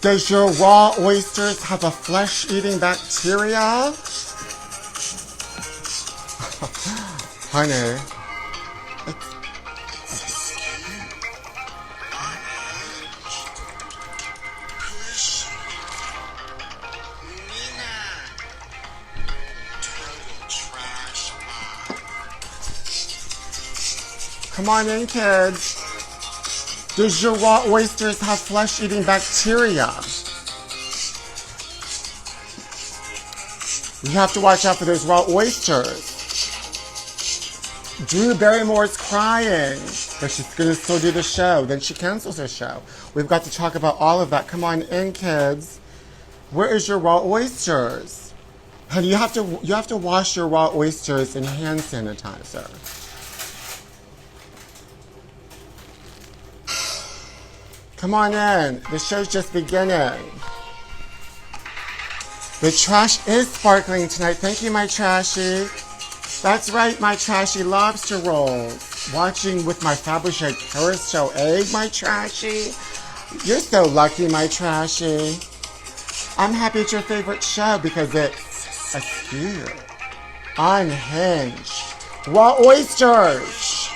Does your raw oysters have a flesh-eating bacteria? Honey. Come on in, kids. Does your raw oysters have flesh-eating bacteria? You have to watch out for those raw oysters. Drew Barrymore's crying, but she's going to still do the show. Then she cancels her show. We've got to talk about all of that. Come on in, kids. Where is your raw oysters? Honey, you have to wash your raw oysters in hand sanitizer. Come on in. The show's just beginning. The trash is sparkling tonight. Thank you, my trashy. That's right, my trashy lobster rolls. Watching with my Fabergé carousel egg, my trashy. You're so lucky, my trashy. I'm happy it's your favorite show because it's askew, unhinged, raw oysters.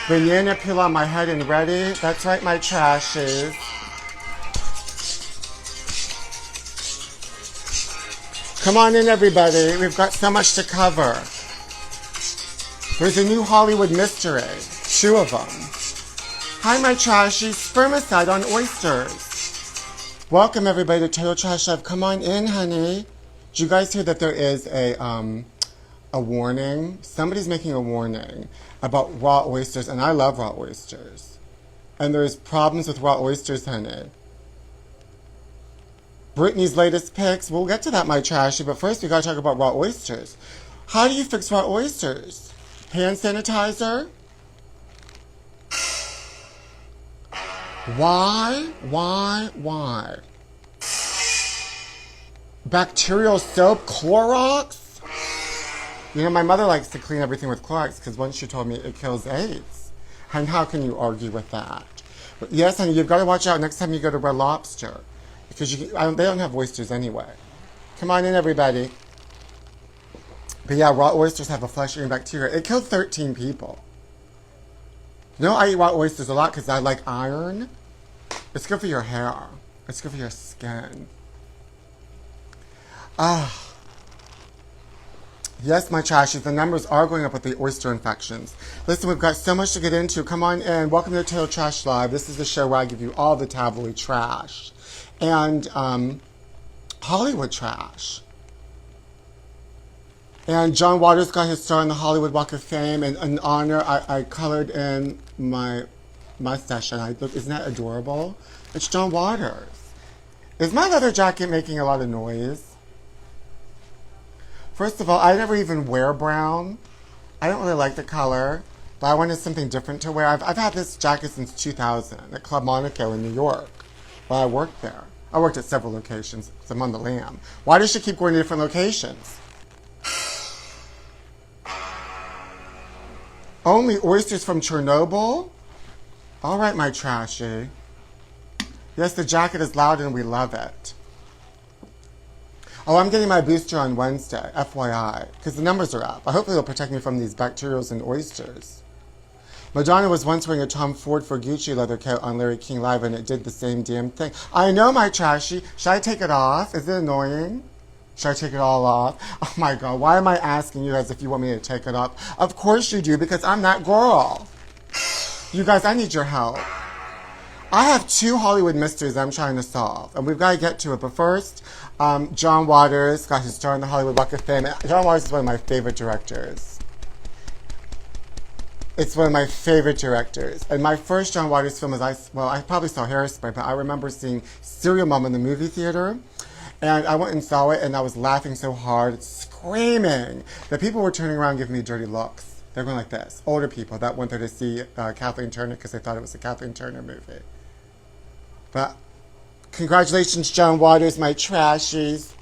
Banana peel on my head and ready. That's right, my trashies. Come on in, everybody. We've got so much to cover. There's a new Hollywood mystery. 2 of them. Hi, my trashies. Spermicide on oysters. Welcome, everybody, to Total Trash Live. Come on in, honey. Did you guys hear that there is a warning? Somebody's making a warning about raw oysters, and I love raw oysters. And there's problems with raw oysters, honey. Brittany's latest picks. We'll get to that, my trashy, but first we gotta talk about raw oysters. How do you fix raw oysters? Hand sanitizer? Why? Bacterial soap? Clorox? You know, my mother likes to clean everything with Clorox because once she told me it kills AIDS. And how can you argue with that? But yes, honey, you've got to watch out next time you go to Red Lobster. Because they don't have oysters anyway. Come on in, everybody. But yeah, raw oysters have a flesh-eating bacteria. It killed 13 people. You know, I eat raw oysters a lot because I like iron. It's good for your hair. It's good for your skin. Yes, my trashies, the numbers are going up with the oyster infections. Listen, we've got so much to get into. Come on in. Welcome to Total Trash Live. This is the show where I give you all the tabloid trash. And Hollywood trash. And John Waters got his star on the Hollywood Walk of Fame. And in honor, I colored in my mustache. And isn't that adorable? It's John Waters. Is my leather jacket making a lot of noise? First of all, I never even wear brown. I don't really like the color, but I wanted something different to wear. I've had this jacket since 2000 at Club Monaco in New York while I worked there. I worked at several locations because I'm on the lam. Why does she keep going to different locations? Only oysters from Chernobyl? All right, my trashy. Yes, the jacket is loud and we love it. Oh, I'm getting my booster on Wednesday, FYI, because the numbers are up. I hope it'll protect me from these bacterials and oysters. Madonna was once wearing a Tom Ford for Gucci leather coat on Larry King Live, and it did the same damn thing. I know, my trashy. Should I take it off? Is it annoying? Should I take it all off? Oh, my God. Why am I asking you guys if you want me to take it off? Of course you do, because I'm that girl. You guys, I need your help. I have 2 Hollywood mysteries I'm trying to solve, and we've got to get to it. But first, John Waters got his star on the Hollywood Walk of Fame. John Waters is one of my favorite directors. It's one of my favorite directors. And my first John Waters film is, I probably saw Hairspray, but I remember seeing Serial Mom in the movie theater. And I went and saw it, and I was laughing so hard, screaming, that people were turning around giving me dirty looks. They're going like this. Older people that went there to see Kathleen Turner because they thought it was a Kathleen Turner movie. But congratulations, John Waters, my trashies.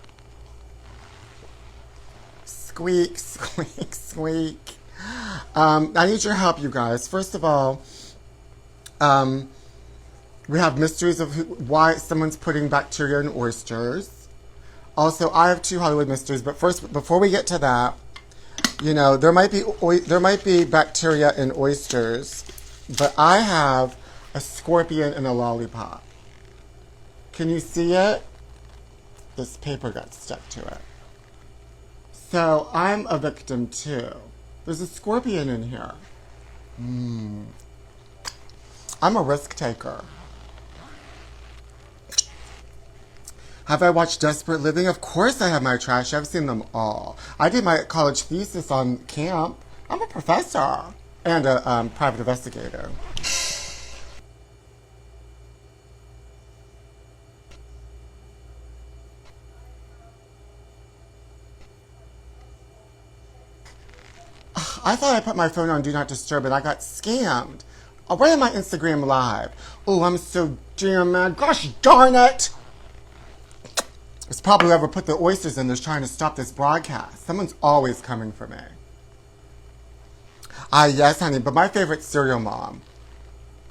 Squeak, squeak, squeak. I need your help, you guys. First of all, We have mysteries of why someone's putting bacteria in oysters. Also, I have 2 Hollywood mysteries, but first, before we get to that, you know, there might be bacteria in oysters, but I have a scorpion in a lollipop. Can you see it? This paper got stuck to it. So I'm a victim too. There's a scorpion in here. I'm a risk taker. Have I watched Desperate Living? Of course I have, my trash. I've seen them all. I did my college thesis on camp. I'm a professor and a private investigator. I thought I put my phone on Do Not Disturb and I got scammed. Right on my Instagram Live. Oh, I'm so damn mad. Gosh darn it! It's probably whoever put the oysters in there's trying to stop this broadcast. Someone's always coming for me. Ah, yes, honey, but my favorite cereal mom.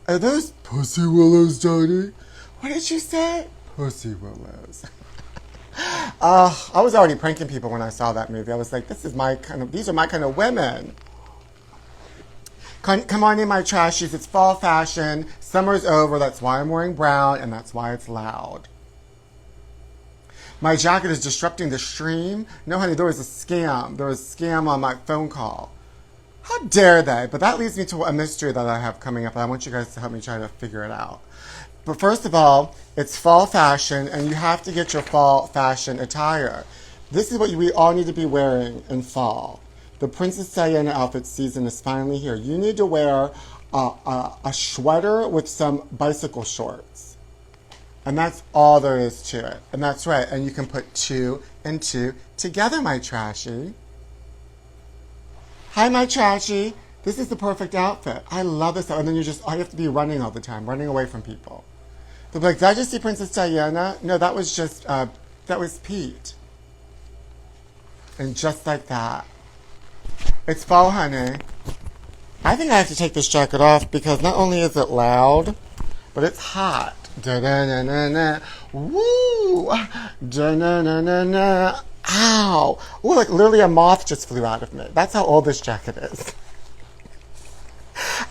Are those Pussy Willows, Daddy? What did you say? Pussy Willows. I was already pranking people when I saw that movie. I was like, these are my kind of women. Come on in, my trashies. It's fall fashion. Summer's over. That's why I'm wearing brown, and that's why it's loud. My jacket is disrupting the stream. No, honey, there was a scam. There was a scam on my phone call. How dare they? But that leads me to a mystery that I have coming up, and I want you guys to help me try to figure it out. But first of all, it's fall fashion, and you have to get your fall fashion attire. This is what we all need to be wearing in fall. The Princess Diana outfit season is finally here. You need to wear a sweater with some bicycle shorts. And that's all there is to it. And that's right. And you can put 2 and 2 together, my trashy. Hi, my trashy. This is the perfect outfit. I love this. And then you have to be running all the time, running away from people. They'll be like, did I just see Princess Diana? No, that was just, that was Pete. And just like that. It's fall, honey. I think I have to take this jacket off because not only is it loud, but it's hot. Da-da-na-na-na. Woo! Da-na-na-na-na. Ow! Ooh, like literally a moth just flew out of me. That's how old this jacket is.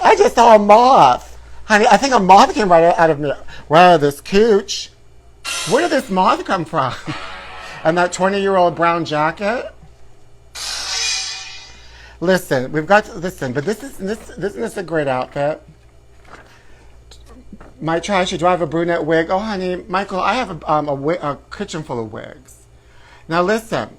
I just saw a moth. Honey, I think a moth came right out of me. Wow, this cooch. Where did this moth come from? And that 20-year-old brown jacket? Listen, but isn't this a great outfit? My trashy, do I have a brunette wig? Oh, honey, Michael, I have a kitchen full of wigs. Now, listen.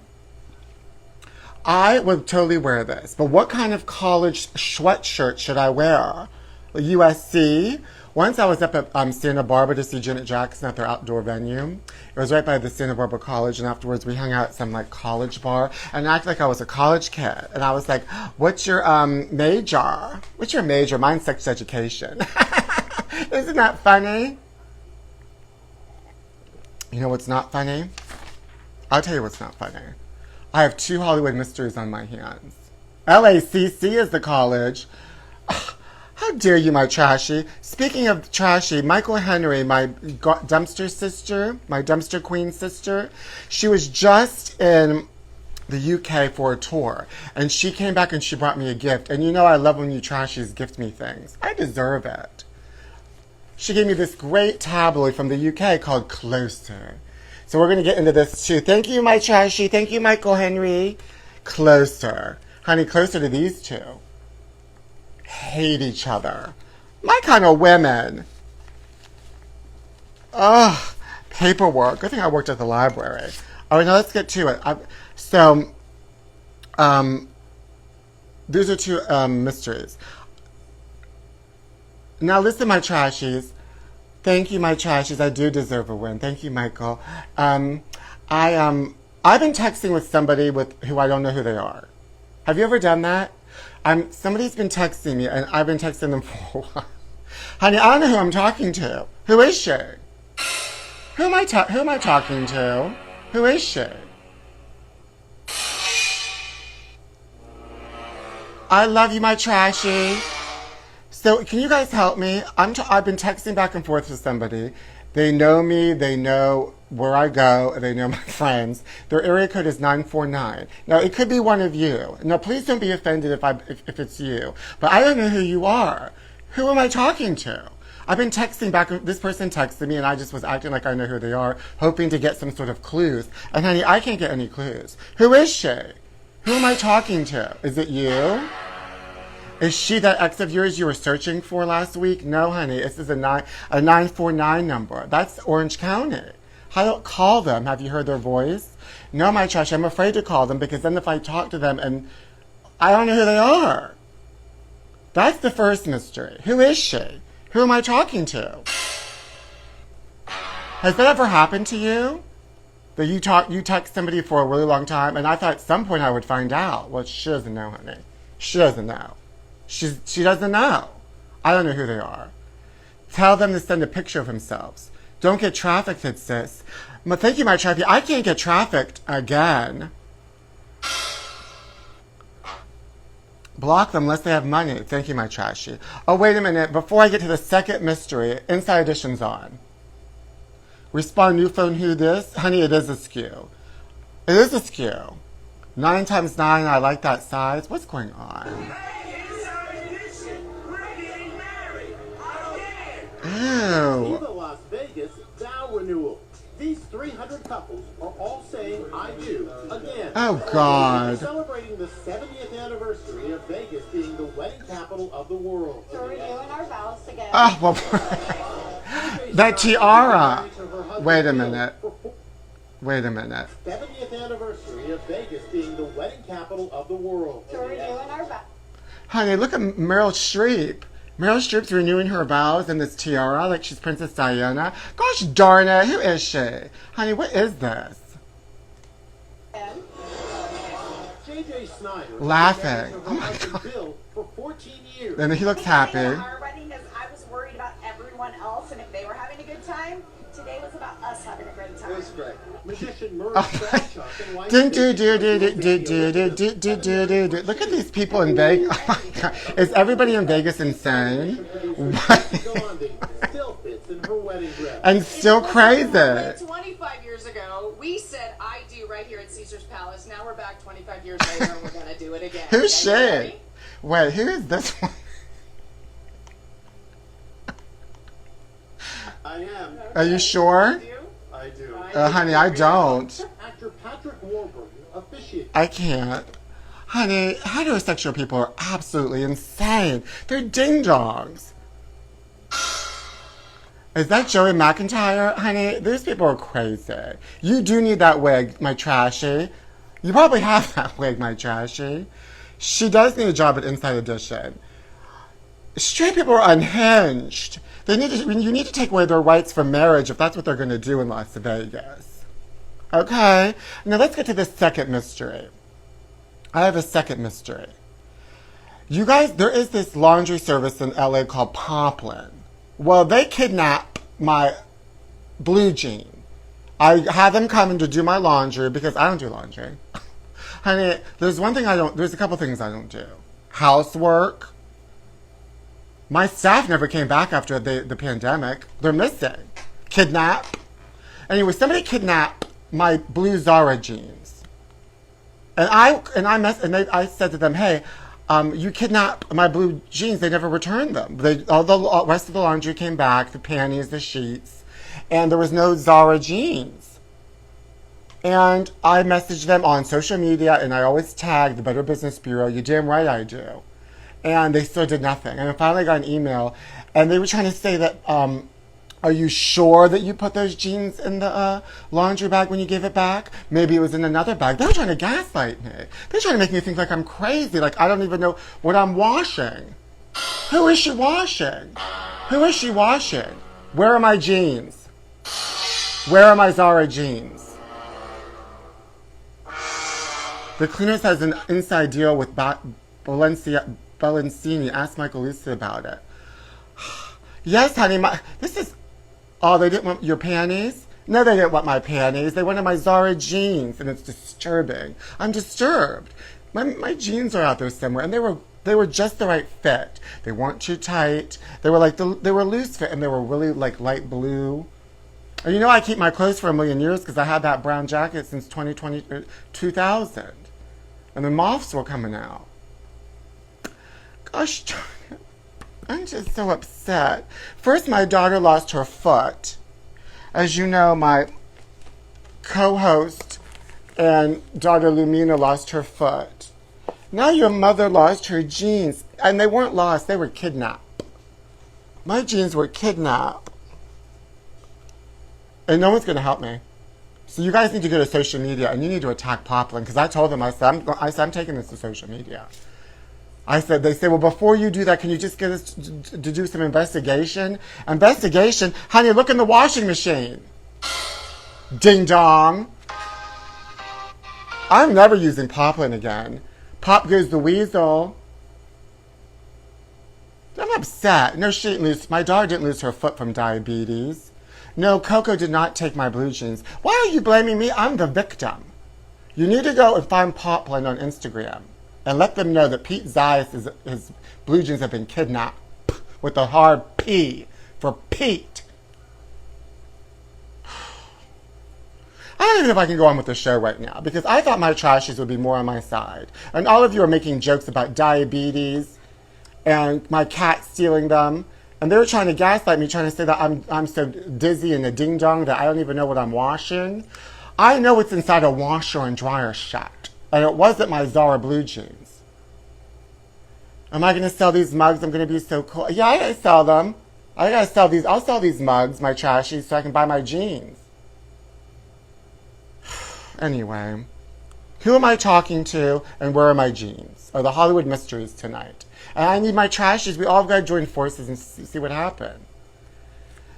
I would totally wear this, but what kind of college sweatshirt should I wear? USC? Once I was up at Santa Barbara to see Janet Jackson at their outdoor venue. It was right by the Santa Barbara College, and afterwards we hung out at some like college bar, and I acted like I was a college kid. And I was like, what's your major? What's your major? Mine's sex education. Isn't that funny? You know what's not funny? I'll tell you what's not funny. I have 2 Hollywood mysteries on my hands. LACC is the college. How dare you, my trashy. Speaking of trashy, Michael Henry, my dumpster sister, my dumpster queen sister, she was just in the UK for a tour. And she came back and she brought me a gift. And you know I love when you trashies gift me things. I deserve it. She gave me this great tabloid from the UK called Closer. So we're going to get into this too. Thank you, my trashy. Thank you, Michael Henry. Closer. Honey, closer to these 2. Hate each other. My kind of women. Ugh. Paperwork. Good thing I worked at the library. All right, now let's get to it. These are 2 mysteries. Now listen, my trashies. Thank you, my trashies. I do deserve a win. Thank you, Michael. I've been texting with somebody who I don't know who they are. Have you ever done that? Somebody's been texting me, and I've been texting them for a while. Honey, I don't know who I'm talking to. Who is she? Who am I talking to? Who is she? I love you, my trashy. So can you guys help me? I've been texting back and forth with somebody. They know me. They know where I go. They know my friends. Their area code is 949. Now, it could be one of you. Now, please don't be offended if it's you. But I don't know who you are. Who am I talking to? I've been texting back. This person texted me, and I just was acting like I know who they are, hoping to get some sort of clues. And honey, I can't get any clues. Who is she? Who am I talking to? Is it you? Is she that ex of yours you were searching for last week? No, honey. This is a 949 number. That's Orange County. I don't call them. Have you heard their voice? No, my trash. I'm afraid to call them because then if I talk to them and I don't know who they are. That's the first mystery. Who is she? Who am I talking to? Has that ever happened to you? That you text somebody for a really long time, and I thought at some point I would find out. Well, she doesn't know, honey. She doesn't know. She doesn't know. I don't know who they are. Tell them to send a picture of themselves. Don't get trafficked, sis. But thank you, my traffic. I can't get trafficked again. Block them unless they have money. Thank you, my trashy. Oh, wait a minute. Before I get to the second mystery, Inside Edition's on. Respond new phone, who this? Honey, it is a skew. It is a skew. 9 times 9, I like that size. What's going on? Ew. Viva Las Vegas vow renewal. These 300 couples are all saying I do again. Oh, God. We're celebrating the 70th anniversary of Vegas being the wedding capital of the world. So we're renewing our vows together. Oh, well, that tiara. Wait a minute. Wait a minute. 70th anniversary of Vegas being the wedding capital of the world. So we're renewing our vows. Honey, look at Meryl Streep. Meryl Streep's renewing her vows in this tiara like she's Princess Diana. Gosh darn it, who is she? Honey, what is this? J.J. Snyder. Laughing. Oh my God. Bill for 14 years. And he looks happy. Our wedding is, I was worried about everyone else and if they were having a good time. Today was about us having a great time. It was great. Magician Murray Look at these people in Vegas. Oh my God. Is everybody in Vegas insane? And still crazy. 25 years ago, we said I do right here at Caesar's Palace. Now we're back 25 years later and we're going to do it again. Who's she? Wait, who is this one? I am. Are you sure? I do. Honey, I don't. Actor Patrick Warburton officiated. I can't. Honey, heterosexual people are absolutely insane. They're ding-dongs. Is that Joey McIntyre? Honey, these people are crazy. You do need that wig, my trashy. You probably have that wig, my trashy. She does need a job at Inside Edition. Straight people are unhinged. You need to take away their rights for marriage if that's what they're going to do in Las Vegas. Okay? Now let's get to the second mystery. I have a second mystery. You guys, there is this laundry service in LA called Poplin. Well, they kidnapped my blue jean. I had them come in to do my laundry because I don't do laundry. Honey, there's a couple things I don't do. Housework. My staff never came back after the pandemic. They're missing. Kidnap. Anyway, somebody kidnapped my blue Zara jeans. And I said to them, hey, you kidnapped my blue jeans. They never returned them. All the rest of the laundry came back, the panties, the sheets, and there was no Zara jeans. And I messaged them on social media, and I always tag the Better Business Bureau. You damn right I do. And they still did nothing. And I finally got an email, and they were trying to say that, are you sure that you put those jeans in the laundry bag when you gave it back? Maybe it was in another bag. They were trying to gaslight me. They're trying to make me think like I'm crazy, like I don't even know what I'm washing. Who is she washing? Who is she washing? Where are my jeans? Where are my Zara jeans? The cleaners has an inside deal with Balenciaga. Ask Michael Lisa about it. Yes, honey. They didn't want your panties? No, they didn't want my panties. They wanted my Zara jeans, and it's disturbing. I'm disturbed. My jeans are out there somewhere, and They were just the right fit. They weren't too tight. They were they were loose fit, and they were really like light blue. And you know I keep my clothes for a million years because I had that brown jacket since 2000. And the moths were coming out. Gosh darn it. I'm just so upset. First, my daughter lost her foot. As you know, my co-host and daughter Lumina lost her foot. Now your mother lost her jeans. And they weren't lost, they were kidnapped. My jeans were kidnapped. And no one's going to help me. So you guys need to go to social media and you need to attack Poplin. Because I told them, I said, I'm taking this to social media. They said, well, before you do that, can you just get us to do some investigation? Investigation? Honey, look in the washing machine. Ding dong. I'm never using Poplin again. Pop goes the weasel. I'm upset. No, she didn't lose. My daughter didn't lose her foot from diabetes. No, Coco did not take my blue jeans. Why are you blaming me? I'm the victim. You need to go and find Poplin on Instagram and let them know that Pete Zayas, his blue jeans have been kidnapped with a hard P for Pete. I don't even know if I can go on with the show right now because I thought my trashies would be more on my side. And all of you are making jokes about diabetes and my cat stealing them. And they were trying to gaslight me, trying to say that I'm so dizzy and a ding-dong that I don't even know what I'm washing. I know what's inside a washer and dryer shack. And it wasn't my Zara blue jeans. Am I going to sell these mugs? I'm going to be so cool. Yeah, I got to sell them. I got to sell these. I'll sell these mugs, my trashies, so I can buy my jeans. Anyway, who am I talking to and where are my jeans? Are the Hollywood mysteries tonight. And I need my trashies. We all got to join forces and see what happened.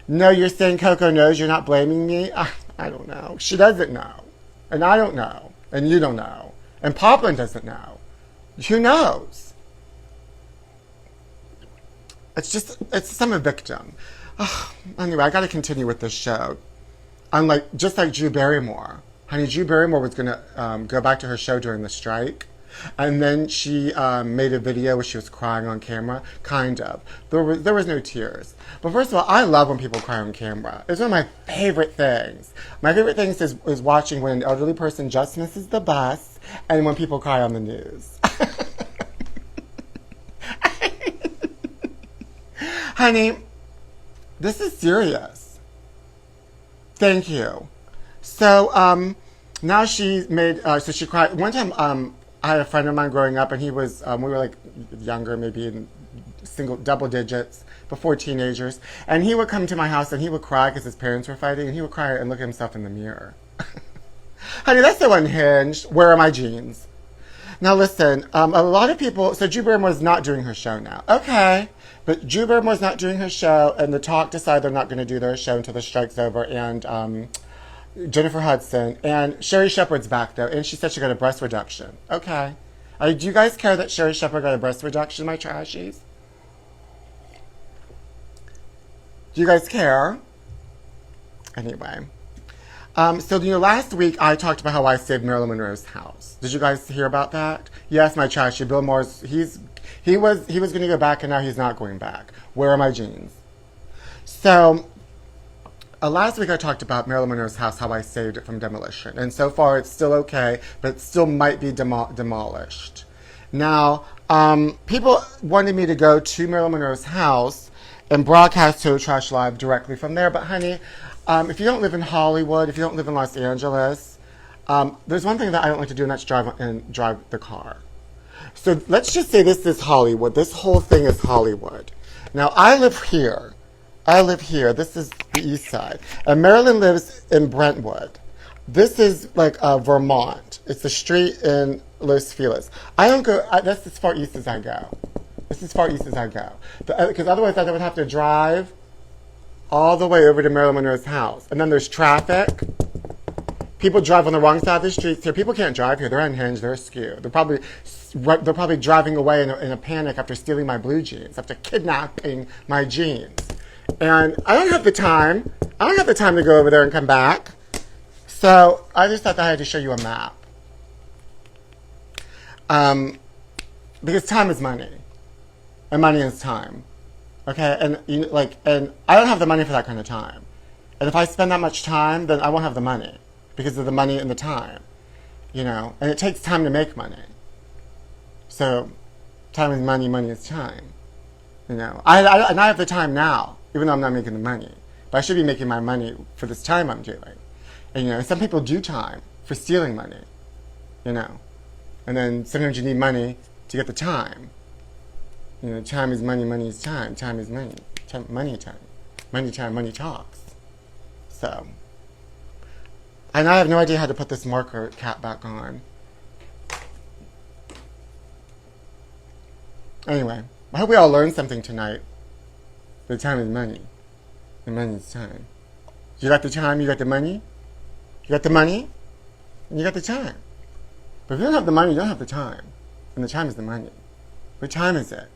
No, you're saying Coco knows. You're not blaming me? I don't know. She doesn't know. And I don't know. And you don't know. And Poplin doesn't know. Who knows? I'm a victim. Anyway, I got to continue with this show. Just like Drew Barrymore. Honey, Drew Barrymore was going to go back to her show during the strike. And then she made a video where she was crying on camera. Kind of. There was no tears. But first of all, I love when people cry on camera. It's one of my favorite things. My favorite thing is watching when an elderly person just misses the bus and when people cry on the news. Honey, this is serious. Thank you. So, now she made, so she cried. One time, I had a friend of mine growing up, and he was, we were like younger, maybe in double digits, before teenagers. And he would come to my house and he would cry because his parents were fighting, and he would cry and look at himself in the mirror. Honey, that's so unhinged. Where are my jeans? Now listen, a lot of people, so Drew Barrymore's not doing her show now. Okay, but Drew Barrymore's not doing her show, and the Talk decide they're not going to do their show until the strike's over, and Jennifer Hudson, and Sherry Shepherd's back though, and she said she got a breast reduction. Okay. Do you guys care that Sherry Shepherd got a breast reduction, my trashies? Do you guys care? Anyway. So last week I talked about how I saved Marilyn Monroe's house. Did you guys hear about that? Yes, my trashy. Bill Moore's, he was going to go back and now he's not going back. Where are my jeans? So, last week I talked about Marilyn Monroe's house, how I saved it from demolition. And so far it's still okay, but it still might be demolished. Now, people wanted me to go to Marilyn Monroe's house and broadcast to Trash Live directly from there. But honey, if you don't live in Hollywood, if you don't live in Los Angeles, there's one thing that I don't like to do, and that's drive the car. So let's just say this is Hollywood. This whole thing is Hollywood. Now, I live here. This is the east side. And Marilyn lives in Brentwood. This is like Vermont. It's a street in Los Feliz. I don't go, that's as far east as I go. Because otherwise I would have to drive all the way over to Marilyn Monroe's house. And then there's traffic. People drive on the wrong side of the street. So people can't drive here. They're unhinged. They're askew. They're probably driving away in a panic after stealing my blue jeans, after kidnapping my jeans. And I don't have the time. To go over there and come back. So I just thought that I had to show you a map. Because time is money. and money is time. Okay, and and I don't have the money for that kind of time. And if I spend that much time, then I won't have the money because of the money and the time. And it takes time to make money. So, time is money, money is time. And I have the time now, even though I'm not making the money. But I should be making my money for this time I'm doing. And some people do time for stealing money. And then sometimes you need money to get the time. Time is money, money is time. Time is money. Money time. Money time, money talks. So, and I have no idea how to put this marker cap back on. Anyway, I hope we all learned something tonight. The time is money. The money is time. You got the time, you got the money. You got the money, and you got the time. But if you don't have the money, you don't have the time. And the time is the money. What time is it?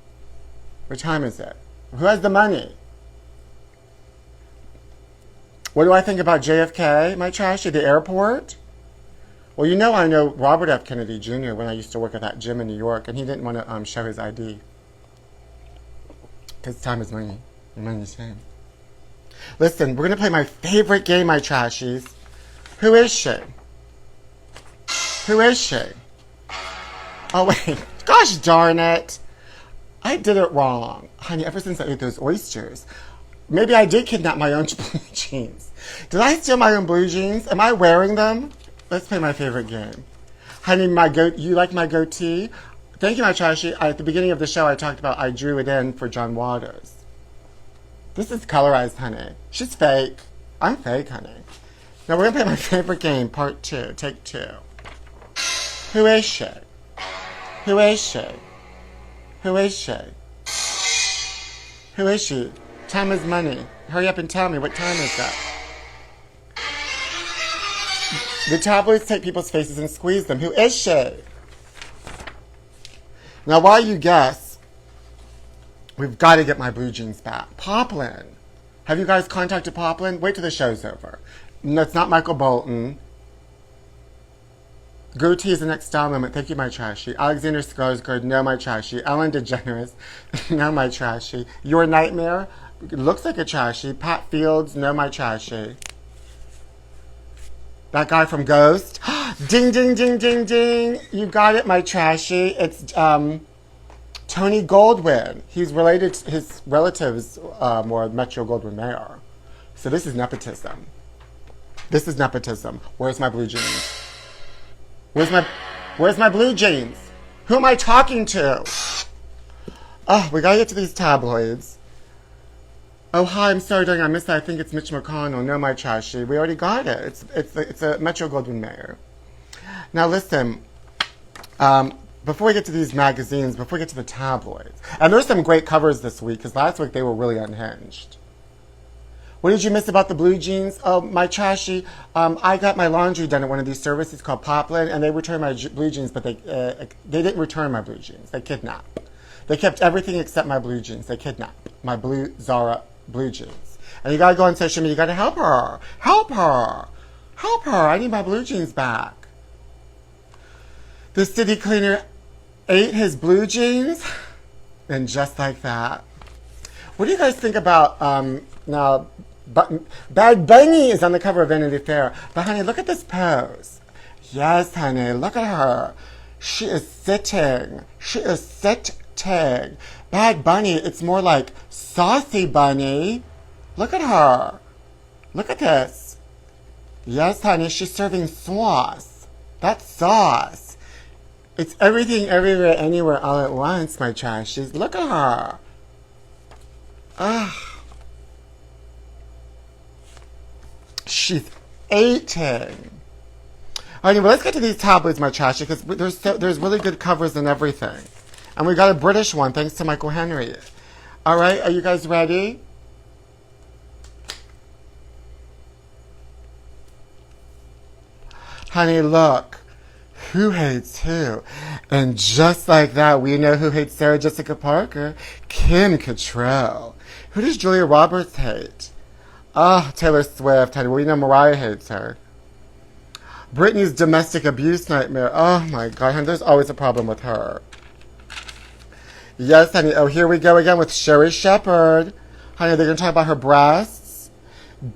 What time is it? Who has the money? What do I think about JFK, my trashy, the airport? Well, I know Robert F. Kennedy Jr. when I used to work at that gym in New York, and he didn't want to show his ID. Because time is money. And money is time. Listen, we're going to play my favorite game, my trashies. Who is she? Who is she? Oh, wait. Gosh darn it. I did it wrong. Honey, ever since I ate those oysters, maybe I did kidnap my own blue jeans. Did I steal my own blue jeans? Am I wearing them? Let's play my favorite game. Honey, you like my goatee? Thank you, my trashy. At the beginning of the show, I talked about I drew it in for John Waters. This is colorized, honey. She's fake. I'm fake, honey. Now we're going to play my favorite game, part 2, take 2. Who is she? Who is she? Who is she? Who is she? Time is money. Hurry up and tell me, what time is that? The tabloids take people's faces and squeeze them. Who is she? Now, while you guess, we've got to get my blue jeans back. Poplin. Have you guys contacted Poplin? Wait till the show's over. No, it's not Michael Bolton. Goatee is the next style moment. Thank you, my trashy. Alexander Skarsgård, no, my trashy. Ellen DeGeneres, no, my trashy. Your Nightmare, looks like a trashy. Pat Fields, no, my trashy. That guy from Ghost. Ding, ding, ding, ding, ding. You got it, my trashy. It's Tony Goldwyn. He's related to his relatives were Metro Goldwyn Mayer. So this is nepotism. This is nepotism. Where's my blue jeans? Where's my blue jeans? Who am I talking to? Oh, we gotta get to these tabloids. Oh, hi, I'm sorry, darling, I missed that. I think it's Mitch McConnell. No, my trashy. We already got it. It's a Metro Goldwyn Mayer. Now, listen. Before we get to these magazines, before we get to the tabloids, and there's some great covers this week, because last week they were really unhinged. What did you miss about the blue jeans? Oh, my trashy. I got my laundry done at one of these services called Poplin, and they returned my blue jeans, but they didn't return my blue jeans. They kidnapped. They kept everything except my blue jeans. They kidnapped my blue Zara blue jeans. And you gotta go on social media. You gotta help her. Help her. Help her. I need my blue jeans back. The city cleaner ate his blue jeans, and just like that. What do you guys think about now? Bad Bunny is on the cover of Vanity Fair. But honey, look at this pose. Yes, honey, look at her. She is sitting. She is sitting. Bad Bunny, it's more like Saucy Bunny. Look at her. Look at this. Yes, honey, she's serving sauce. That's sauce. It's everything, everywhere, anywhere, all at once, my trashies. Look at her. Ugh. She's eating. Anyway, let's get to these tabloids, my trashy, because there's really good covers and everything. And we got a British one, thanks to Michael Henry. All right, are you guys ready? Honey, look. Who hates who? And just like that, we know who hates Sarah Jessica Parker. Kim Cattrall. Who does Julia Roberts hate? Ah, Taylor Swift. Honey, we know Mariah hates her. Britney's domestic abuse nightmare. Oh my God, honey, there's always a problem with her. Yes, honey. Oh, here we go again with Sherry Shepherd. Honey, they're going to talk about her breasts.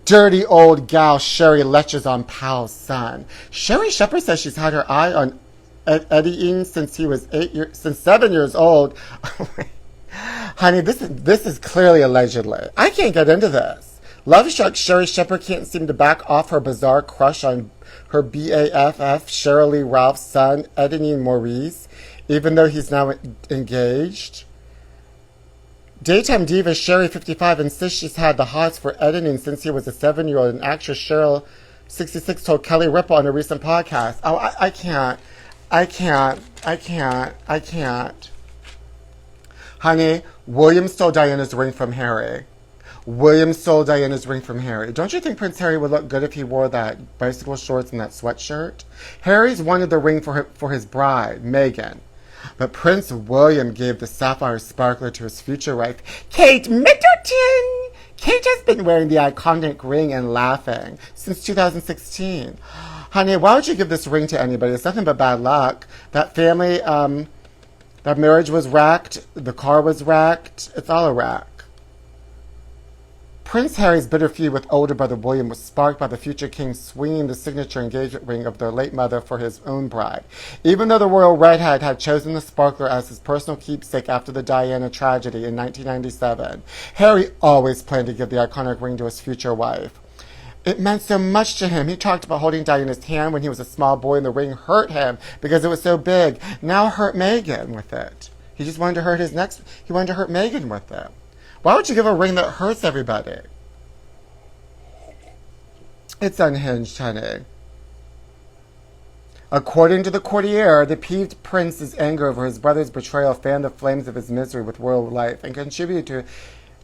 Dirty old gal Sherry leches on Pal's son. Sherry Shepherd says she's had her eye on Eddie Eaton since he was 7 years old. Honey, this is clearly allegedly. I can't get into this. Love Shark Sherry Shepherd can't seem to back off her bizarre crush on her BAFF Shirley Ralph's son, Eddie Maurice, even though he's now engaged. Daytime diva Sherry 55 insists she's had the hots for editing since he was a 7-year-old, and actress Cheryl 66 told Kelly Ripa on a recent podcast. Oh, I can't. Honey, William stole Diana's ring from Harry. Don't you think Prince Harry would look good if he wore that bicycle shorts and that sweatshirt? Harry's wanted the ring for his bride, Meghan. But Prince William gave the sapphire sparkler to his future wife, Kate Middleton. Kate has been wearing the iconic ring and laughing since 2016. Honey, why would you give this ring to anybody? It's nothing but bad luck. That family, that marriage was wrecked. The car was wrecked. It's all a wreck. Prince Harry's bitter feud with older brother William was sparked by the future king swinging the signature engagement ring of their late mother for his own bride. Even though the royal redhead had chosen the sparkler as his personal keepsake after the Diana tragedy in 1997, Harry always planned to give the iconic ring to his future wife. It meant so much to him. He talked about holding Diana's hand when he was a small boy and the ring hurt him because it was so big. Now it hurt Meghan with it. He just wanted to hurt he wanted to hurt Meghan with it. Why would you give a ring that hurts everybody? It's unhinged, honey. According to the courtier, the peeved prince's anger over his brother's betrayal fanned the flames of his misery with royal life and contributed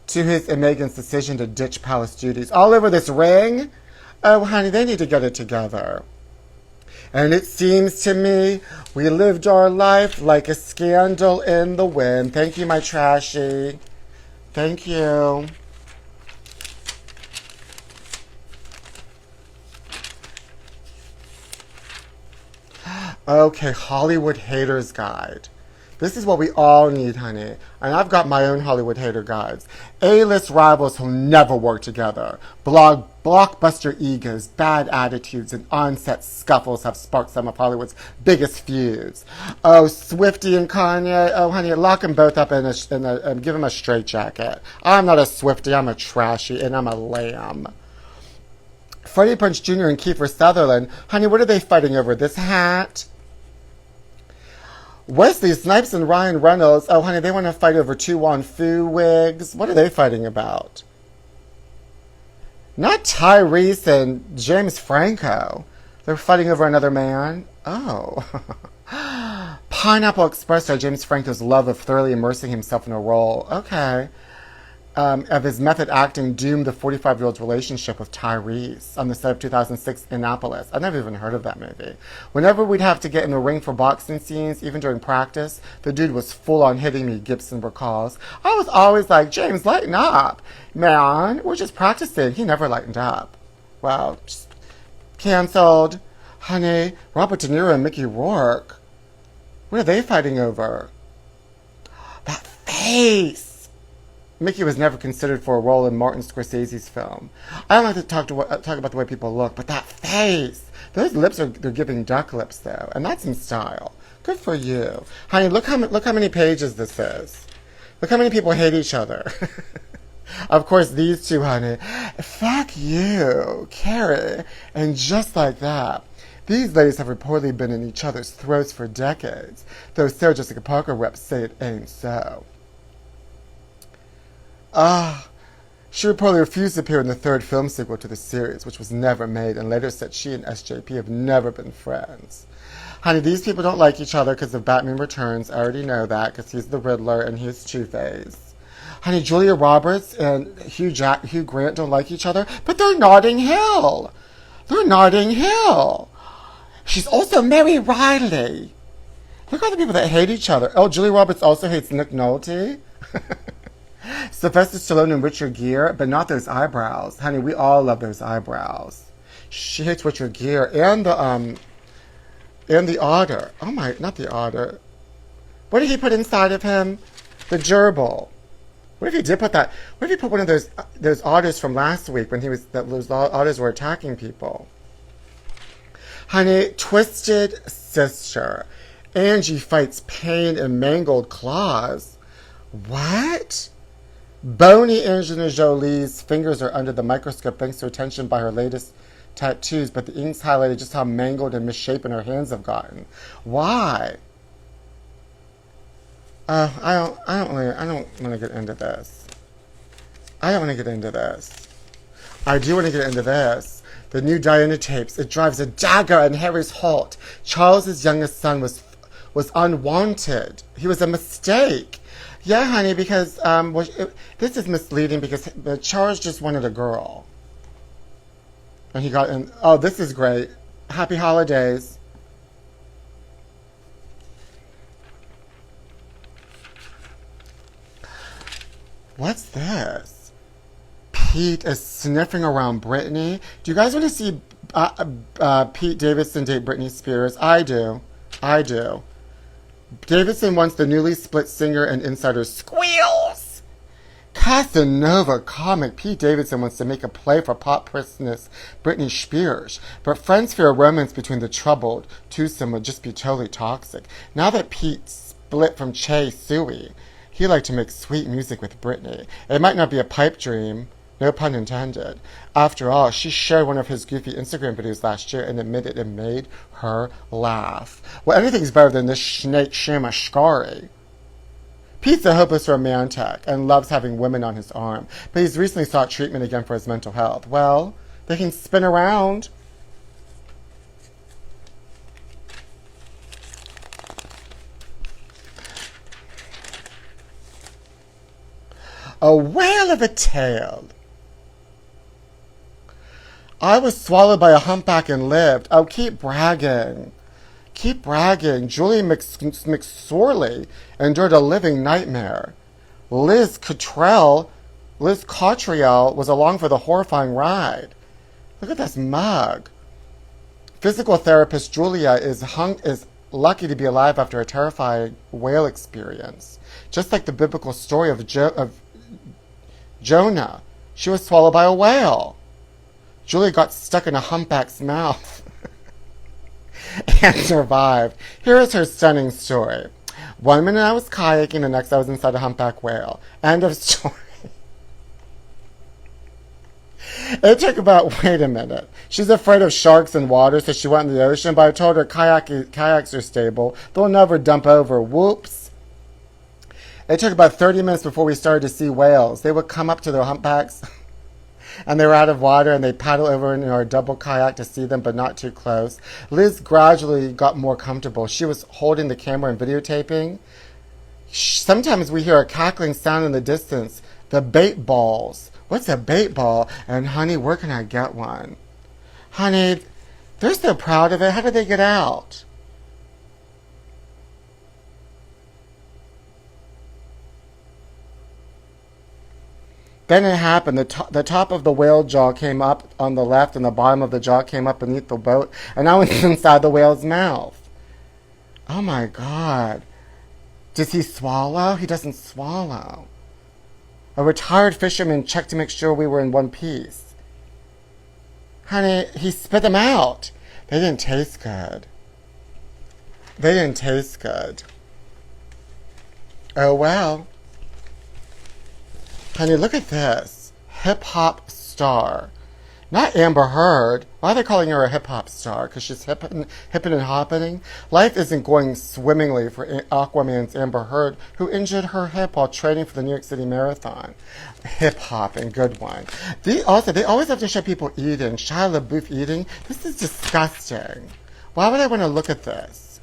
to his and Meghan's decision to ditch palace duties. All over this ring? Oh, honey, they need to get it together. And it seems to me we lived our life like a scandal in the wind. Thank you, my trashy. Thank you. Okay, Hollywood Haters Guide. This is what we all need, honey. And I've got my own Hollywood hater guides. A-list rivals who never work together. Blockbuster egos, bad attitudes, and on-set scuffles have sparked some of Hollywood's biggest feuds. Oh, Swiftie and Kanye. Oh, honey, lock them both up and give them a straitjacket. I'm not a Swiftie, I'm a trashy, and I'm a lamb. Freddie Prinze Jr. and Kiefer Sutherland. Honey, what are they fighting over? This hat? Wesley Snipes and Ryan Reynolds. Oh, honey, they want to fight over two Won Fu wigs. What are they fighting about? Not Tyrese and James Franco. They're fighting over another man. Oh. Pineapple Express star James Franco's love of thoroughly immersing himself in a role. Okay. Of his method acting doomed the 45-year-old's relationship with Tyrese on the set of 2006 Annapolis. I've never even heard of that movie. Whenever we'd have to get in the ring for boxing scenes, even during practice, the dude was full on hitting me, Gibson recalls. I was always like, James, lighten up. Man, we're just practicing. He never lightened up. Well, just canceled. Honey, Robert De Niro and Mickey Rourke. What are they fighting over? That face. Mickey was never considered for a role in Martin Scorsese's film. I don't like to talk about the way people look, but that face. Those lips they're giving duck lips though, and that's in style. Good for you, honey. Look how many pages this is. Look how many people hate each other. Of course, these two, honey. Fuck you, Carrie, and just like that. These ladies have reportedly been in each other's throats for decades, though Sarah Jessica Parker reps say it ain't so. She reportedly refused to appear in the third film sequel to the series, which was never made, and later said she and SJP have never been friends. Honey, these people don't like each other because of Batman Returns. I already know that, because he's the Riddler and he's Two-Face. Honey, Julia Roberts and Hugh Grant don't like each other, but they're Notting Hill. They're Notting Hill. She's also Mary Riley. Look at all the people that hate each other. Oh, Julia Roberts also hates Nick Nolte. Sylvester Stallone and Richard Gere, but not those eyebrows. Honey, we all love those eyebrows. She hates Richard Gere and the otter. Oh my, not the otter. What did he put inside of him? The gerbil. What if he did put that? What if he put one of those otters from last week when those otters were attacking people? Honey, twisted sister. Angie fights pain and mangled claws. What? Bony Angelina Jolie's fingers are under the microscope thanks to attention by her latest tattoos, but the inks highlighted just how mangled and misshapen her hands have gotten. Why? I don't want to get into this. I don't want to get into this. I do want to get into this. The new Diana tapes. It drives a dagger in Harry's heart. Charles's youngest son was unwanted. He was a mistake. Yeah, honey, because this is misleading because Charles just wanted a girl. And he got in. Oh, this is great. Happy holidays. What's this? Pete is sniffing around Britney. Do you guys want to see Pete Davidson date Britney Spears? I do. I do. Davidson wants the newly split singer and insider squeals. Casanova comic Pete Davidson wants to make a play for pop princess Britney Spears, but friends fear a romance between the troubled twosome would just be totally toxic. Now that Pete split from Che Sui, he'd like to make sweet music with Britney. It might not be a pipe dream, no pun intended. After all, she shared one of his goofy Instagram videos last year and admitted it made her laugh. Well, anything's better than this snake shamashkari. Pete's a hopeless romantic and loves having women on his arm, but he's recently sought treatment again for his mental health. Well, they can spin around. A whale of a tale. I was swallowed by a humpback and lived. Oh, keep bragging. Keep bragging. Julie McSorley endured a living nightmare. Liz Cottrell was along for the horrifying ride. Look at this mug. Physical therapist Julia is lucky to be alive after a terrifying whale experience. Just like the biblical story of Jonah. She was swallowed by a whale. Julia got stuck in a humpback's mouth and survived. Here is her stunning story. One minute I was kayaking, the next I was inside a humpback whale. End of story. It took about, wait a minute. She's afraid of sharks and water, so she went in the ocean, but I told her kayaks are stable. They'll never dump over. Whoops. It took about 30 minutes before we started to see whales. They would come up to their humpbacks, and they were out of water, and they'd paddle over in our double kayak to see them, but not too close. Liz gradually got more comfortable. She was holding the camera and videotaping. Sometimes we hear a cackling sound in the distance. The bait balls. What's a bait ball? And honey, where can I get one? Honey, they're so proud of it. How did they get out? Then it happened. The top of the whale jaw came up on the left, and the bottom of the jaw came up beneath the boat, and now it's inside the whale's mouth. Oh my God. Does he swallow? He doesn't swallow. A retired fisherman checked to make sure we were in one piece. Honey, he spit them out. They didn't taste good. They didn't taste good. Oh well. Honey, look at this. Hip-hop star. Not Amber Heard. Why are they calling her a hip-hop star? Because she's hipping and hopping? Life isn't going swimmingly for Aquaman's Amber Heard, who injured her hip while training for the New York City Marathon. Hip-hopping, good one. They always have to show people eating. Shia LaBeouf eating. This is disgusting. Why would I want to look at this?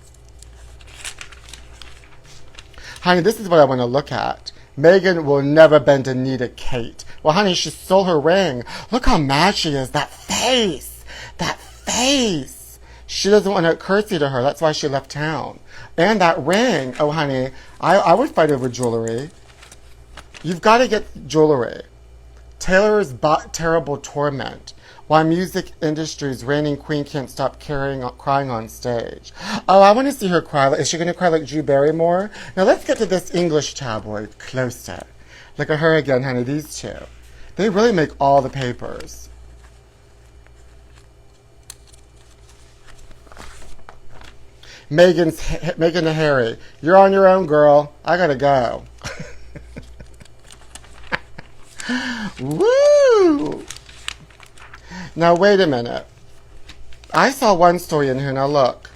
Honey, this is what I want to look at. Meghan will never bend a knee to Kate. Well, honey, she stole her ring. Look how mad she is. That face. That face. She doesn't want to curtsy to her. That's why she left town. And that ring. Oh, honey, I would fight over jewelry. You've got to get jewelry. Taylor's terrible torment. Why music industry's reigning queen can't stop crying on stage. Oh, I want to see her cry. Is she going to cry like Drew Barrymore? Now let's get to this English tabloid closer. Look at her again, honey. These two. They really make all the papers. Meghan and Harry. You're on your own, girl. I gotta go. Woo! Now, wait a minute. I saw one story in here. Now, look.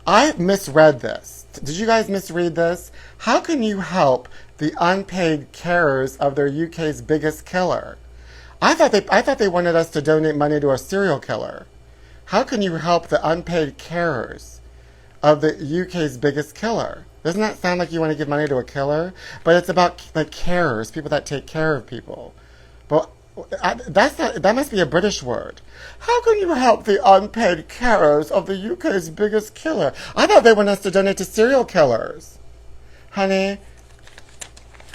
I misread this. Did you guys misread this? How can you help the unpaid carers of their UK's biggest killer? I thought they wanted us to donate money to a serial killer. How can you help the unpaid carers of the UK's biggest killer? Doesn't that sound like you want to give money to a killer? But it's about like carers, people that take care of people. But that must be a British word. How can you help the unpaid carers of the UK's biggest killer? I thought they wanted us to donate to serial killers. Honey,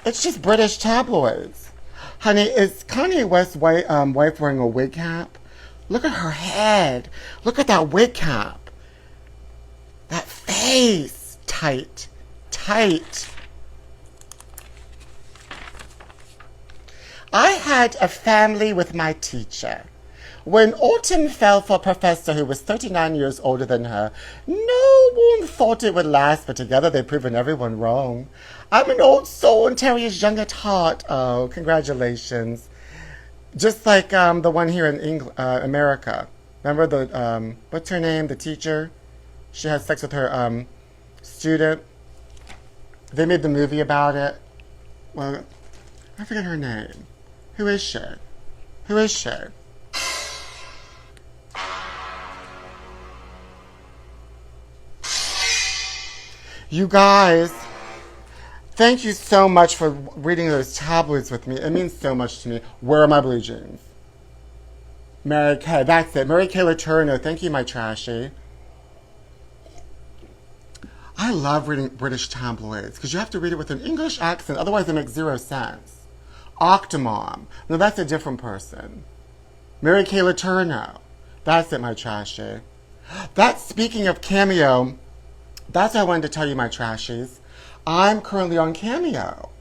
it's just British tabloids. Honey, is Kanye West's wife wearing a wig cap? Look at her head. Look at that wig cap. That face. Tight. Tight. I had a family with my teacher. When autumn fell for a professor who was 39 years older than her, no one thought it would last, but together they've proven everyone wrong. I'm an old soul and Terry is young at heart. Oh, congratulations. Just like the one here in America. Remember the, what's her name, the teacher? She had sex with her student. They made the movie about it. Well, I forget her name. Who is she? Who is she? You guys, thank you so much for reading those tabloids with me. It means so much to me. Where are my blue jeans? Mary Kay, that's it. Mary Kay Letourneau, thank you, my trashy. I love reading British tabloids because you have to read it with an English accent, otherwise it makes zero sense. Octomom, no, that's a different person. Mary Kay Letourneau, that's it, my trashy. That's, speaking of Cameo, that's what I wanted to tell you, my trashies. I'm currently on Cameo.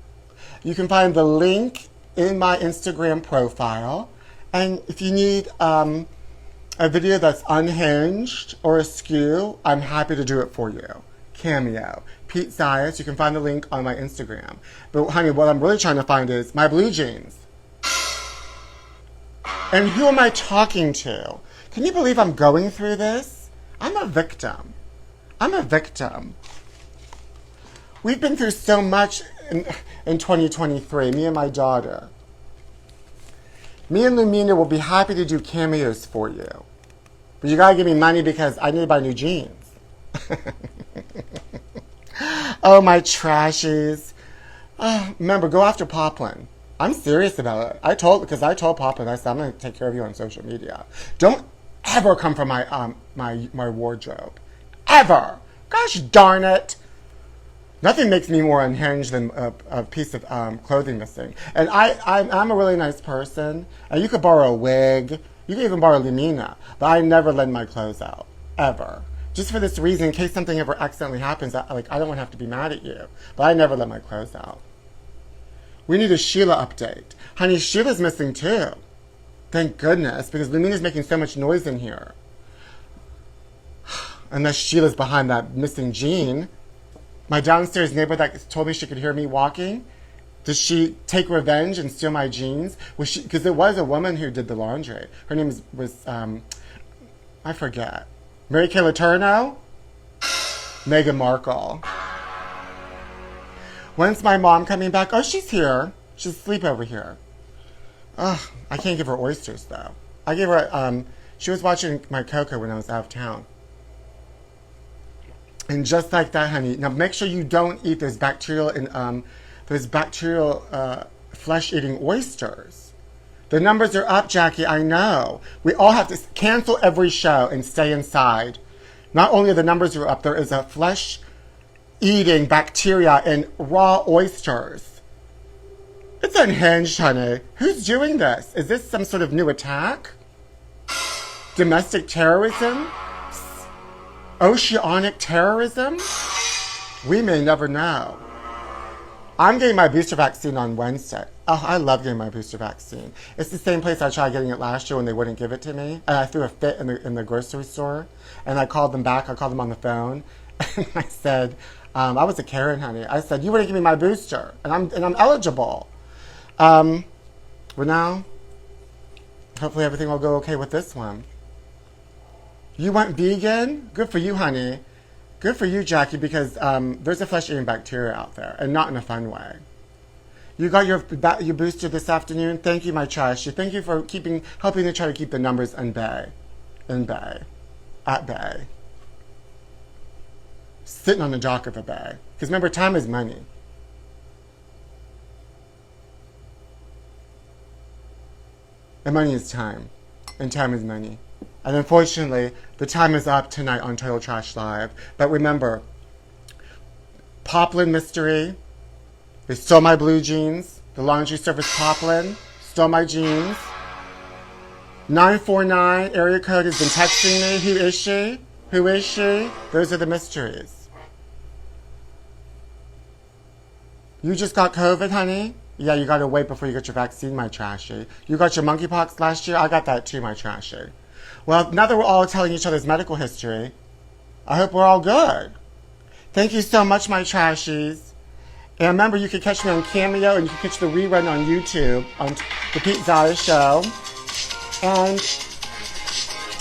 You can find the link in my Instagram profile. And if you need a video that's unhinged or askew, I'm happy to do it for you. Cameo. Pete Zayas, you can find the link on my Instagram. But honey, what I'm really trying to find is my blue jeans. And who am I talking to? Can you believe I'm going through this? I'm a victim. I'm a victim. We've been through so much in 2023, me and my daughter. Me and Lumina will be happy to do cameos for you. But you gotta give me money because I need to buy new jeans. Oh, my trashies. Remember, go after Poplin. I'm serious about it. I told Poplin, I said, I'm gonna take care of you on social media. Don't ever come for my wardrobe. Ever. Gosh darn it. Nothing makes me more unhinged than a piece of clothing missing. And I'm a really nice person. And you could borrow a wig. You could even borrow Lumina. But I never lend my clothes out. Ever. Just for this reason, in case something ever accidentally happens, I don't want to have to be mad at you. But I never let my clothes out. We need a Sheila update. Honey, Sheila's missing too. Thank goodness, because Lumina's making so much noise in here. Unless Sheila's behind that missing jean. My downstairs neighbor that told me she could hear me walking, does she take revenge and steal my jeans? Because there was a woman who did the laundry. Her name was I forget. Mary Kay Letourneau? Meghan Markle. When's my mom coming back? Oh, she's here. She's asleep over here. Ugh, I can't give her oysters, though. I gave her, she was watching my Coco when I was out of town. And just like that, honey, now make sure you don't eat those bacterial flesh-eating oysters. The numbers are up, Jackie, I know. We all have to cancel every show and stay inside. Not only are the numbers up, there is a flesh-eating bacteria in raw oysters. It's unhinged, honey. Who's doing this? Is this some sort of new attack? Domestic terrorism? Oceanic terrorism? We may never know. I'm getting my booster vaccine on Wednesday. Oh, I love getting my booster vaccine. It's the same place I tried getting it last year when they wouldn't give it to me. And I threw a fit in the grocery store. And I called them back. I called them on the phone. And I said, I was a Karen, honey. I said, you wouldn't give me my booster. And I'm eligible. Well, now, hopefully everything will go okay with this one. You went vegan? Good for you, honey. Good for you, Jackie, because there's a flesh-eating bacteria out there, and not in a fun way. You got your booster this afternoon. Thank you, my trashy. Thank you for helping to try to keep the numbers at bay. Sitting on the dock of a bay. Because remember, time is money. And money is time. And time is money. And unfortunately, the time is up tonight on Total Trash Live. But remember, Poplin Mystery. They stole my blue jeans. The laundry service Poplin stole my jeans. 949 area code has been texting me. Who is she? Who is she? Those are the mysteries. You just got COVID, honey? Yeah, you gotta wait before you get your vaccine, my trashy. You got your monkeypox last year? I got that too, my trashy. Well, now that we're all telling each other's medical history, I hope we're all good. Thank you so much, my trashies. And remember, you can catch me on Cameo, and you can catch the rerun on YouTube on The Pete Zara Show. And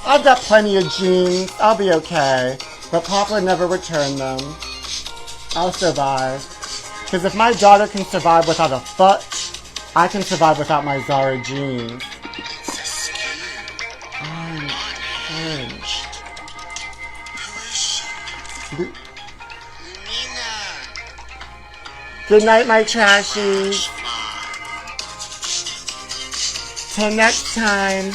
I've got plenty of jeans. I'll be okay. But Papa never returned them. I'll survive. Because if my daughter can survive without a foot, I can survive without my Zara jeans. I'm cringed. Good night, my trashies. Till next time.